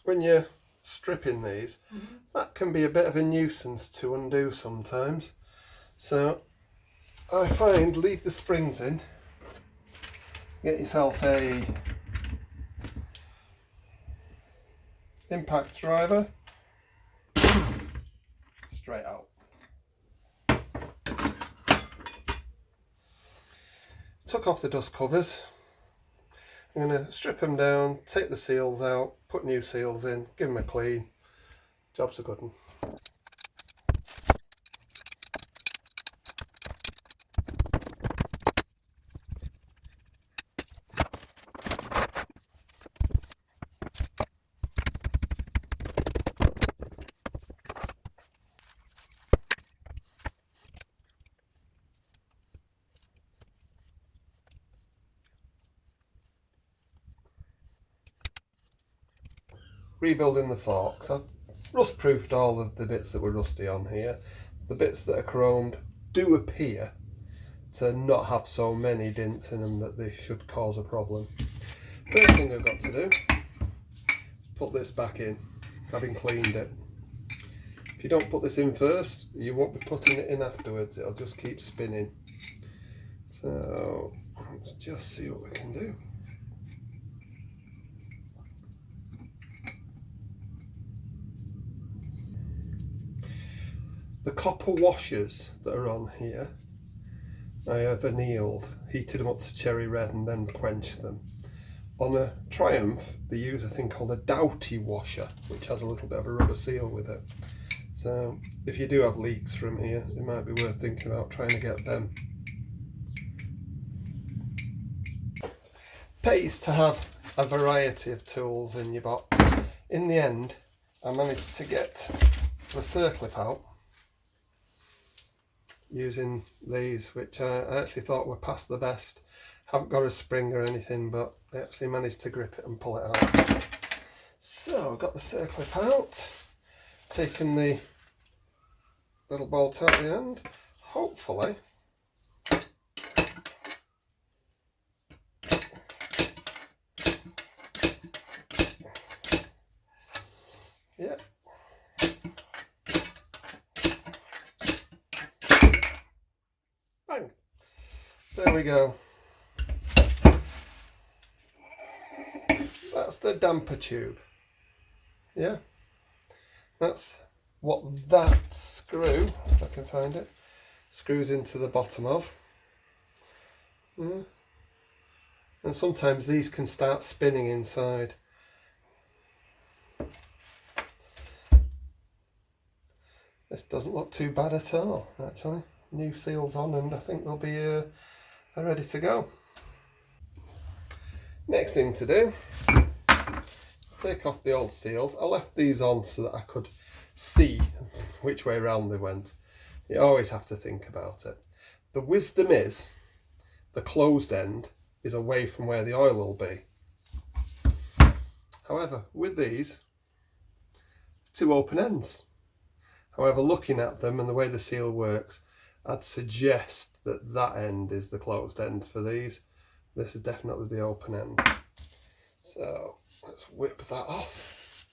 when you're stripping these, that can be a bit of a nuisance to undo sometimes. So I find leave the springs in, get yourself a impact driver, straight out. Took off the dust covers. I'm going to strip them down, take the seals out, put new seals in, give them a clean. Job's a good one. Rebuilding the forks. I've rust proofed all of the bits that were rusty on here. The bits that are chromed do appear to not have so many dents in them that they should cause a problem. First thing I've got to do is put this back in, having cleaned it. If you don't put this in first, you won't be putting it in afterwards, it'll just keep spinning. So let's just see what we can do. The copper washers that are on here, I have annealed, heated them up to cherry red and then quenched them. On a Triumph, they use a thing called a Doughty washer, which has a little bit of a rubber seal with it. So if you do have leaks from here, it might be worth thinking about trying to get them. Pays to have a variety of tools in your box. In the end, I managed to get the circlip out using these, which I actually thought were past the best. Haven't got a spring or anything, but I actually managed to grip it and pull it out. So I've got the circlip out, taken the little bolt out the end, hopefully yeah. Bang! There we go. That's the damper tube. Yeah. That's what that screw, if I can find it, screws into the bottom of. And sometimes these can start spinning inside. This doesn't look too bad at all, actually. New seals on and I think they'll be ready to go. Next thing to do, take off the old seals. I left these on so that I could see which way round they went. You always have to think about it. The wisdom is the closed end is away from where the oil will be. However, with these, two open ends. However, looking at them and the way the seal works, I'd suggest that that end is the closed end for these. This is definitely the open end. So let's whip that off.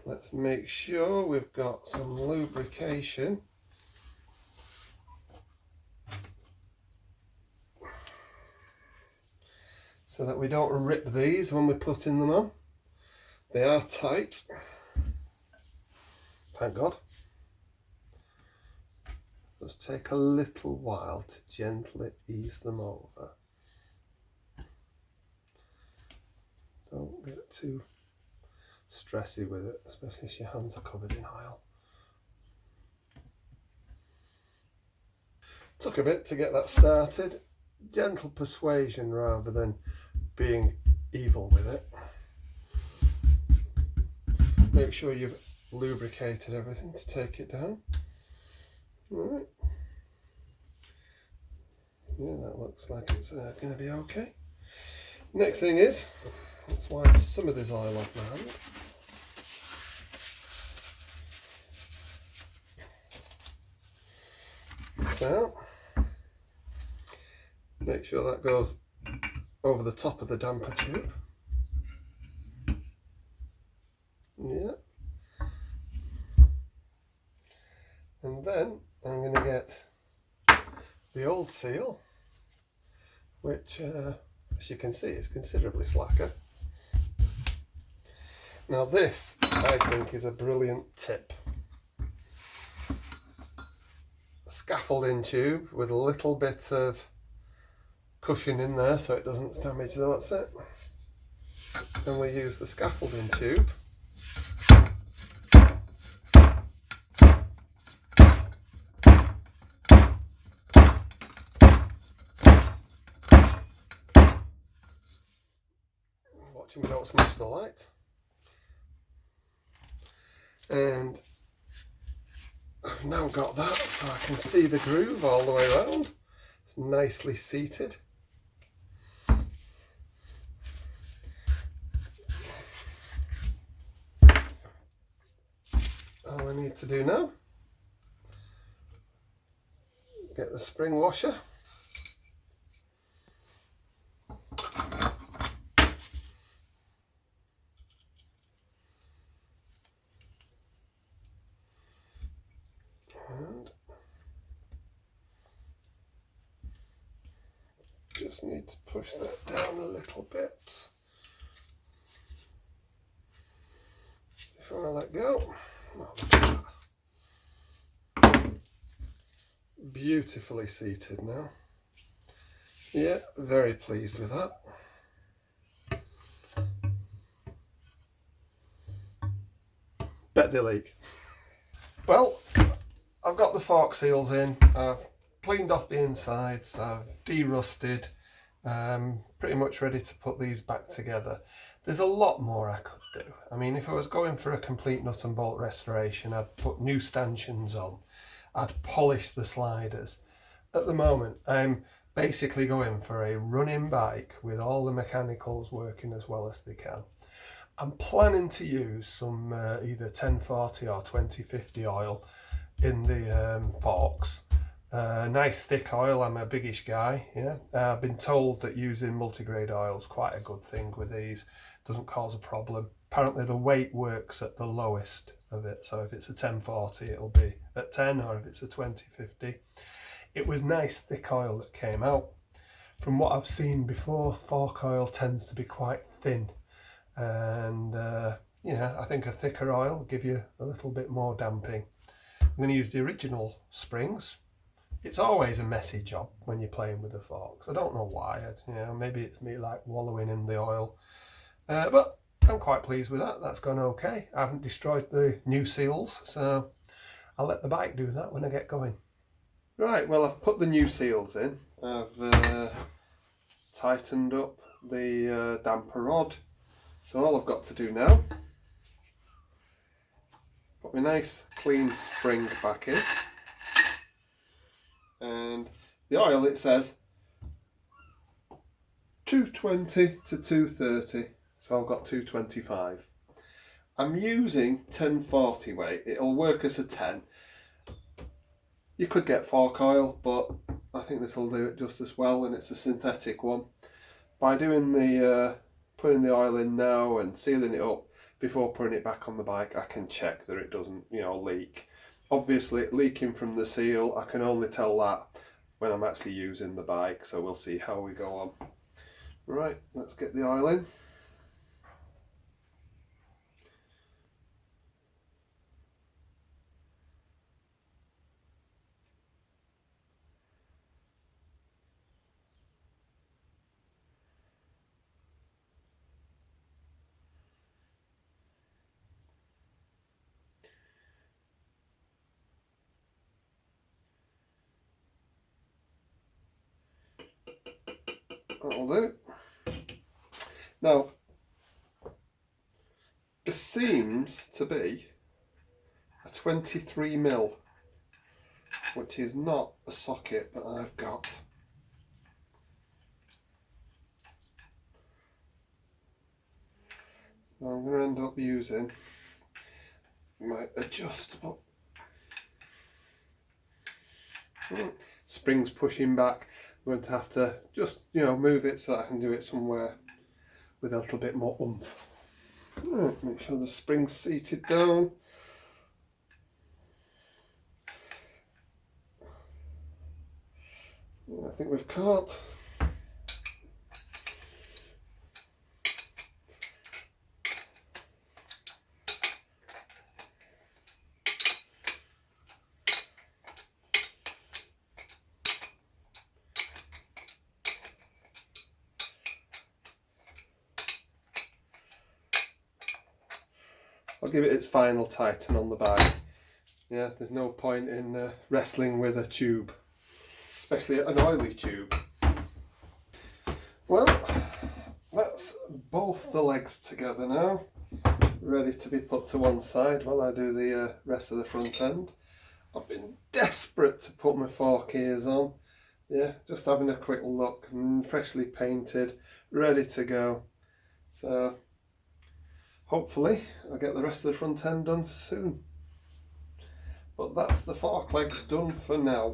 Let's make sure we've got some lubrication. So that we don't rip these when we're putting them on. They are tight. Thank God. Just take a little while to gently ease them over. Don't get too stressy with it, especially if your hands are covered in oil. Took a bit to get that started. Gentle persuasion rather than being evil with it. Make sure you've lubricated everything to take it down. Alright. Yeah, that looks like it's going to be okay. Next thing is, let's wipe some of this oil off my hand. So, make sure that goes over the top of the damper tube. going to get the old seal, which as you can see is considerably slacker. Now this, I think, is a brilliant tip. A scaffolding tube with a little bit of cushion in there so it doesn't damage the outset. Then we use the scaffolding tube watching me don't smash the light. And I've now got that so I can see the groove all the way around. It's nicely seated. All I need to do now, get the spring washer. And just need to push that down a little bit before I let go. Beautifully seated now. Yeah, very pleased with that. Bet they leak. Well, I've got the fork seals in, I've cleaned off the insides, I've de-rusted, pretty much ready to put these back together. There's a lot more I could do. I mean, if I was going for a complete nut and bolt restoration, I'd put new stanchions on, I'd polish the sliders. At the moment, I'm basically going for a running bike with all the mechanicals working as well as they can. I'm planning to use some either 1040 or 2050 oil in the forks. Nice thick oil, I'm a biggish guy, yeah. I've been told that using multigrade oil is quite a good thing with these, doesn't cause a problem. Apparently the weight works at the lowest of it, so if it's a 1040 it'll be at 10, or if it's a 2050. It was nice thick oil that came out. From what I've seen before, fork oil tends to be quite thin, and yeah, I think a thicker oil will give you a little bit more damping. I'm going to use the original springs. It's always a messy job when you're playing with the forks. I don't know why. Maybe it's me like wallowing in the oil, but I'm quite pleased with that. That's gone okay. I haven't destroyed the new seals, so I'll let the bike do that when I get going. Right, well, I've put the new seals in. I've tightened up the damper rod. So all I've got to do now, put my nice clean spring back in. And the oil, it says 220 to 230, so I've got 225. I'm using 1040 weight, it'll work as a 10. You could get fork oil, but I think this will do it just as well, and it's a synthetic one. By doing the putting the oil in now and sealing it up before putting it back on the bike, I can check that it doesn't, leak. Obviously, leaking from the seal, I can only tell that when I'm actually using the bike, so we'll see how we go on. Right, let's get the oil in. That'll do. Now, this seems to be a 23mm, which is not a socket that I've got. So I'm going to end up using my adjustable springs pushing back. I'm going to have to just, move it so that I can do it somewhere with a little bit more oomph. Right, make sure the spring's seated down. I think we've caught. I'll give it its final tighten on the bag. Yeah, there's no point in wrestling with a tube, especially an oily tube. Well, that's both the legs together now, ready to be put to one side while I do the rest of the front end. I've been desperate to put my fork ears on. Yeah, just having a quick look, freshly painted, ready to go. So hopefully I'll get the rest of the front end done soon. But that's the fork legs done for now.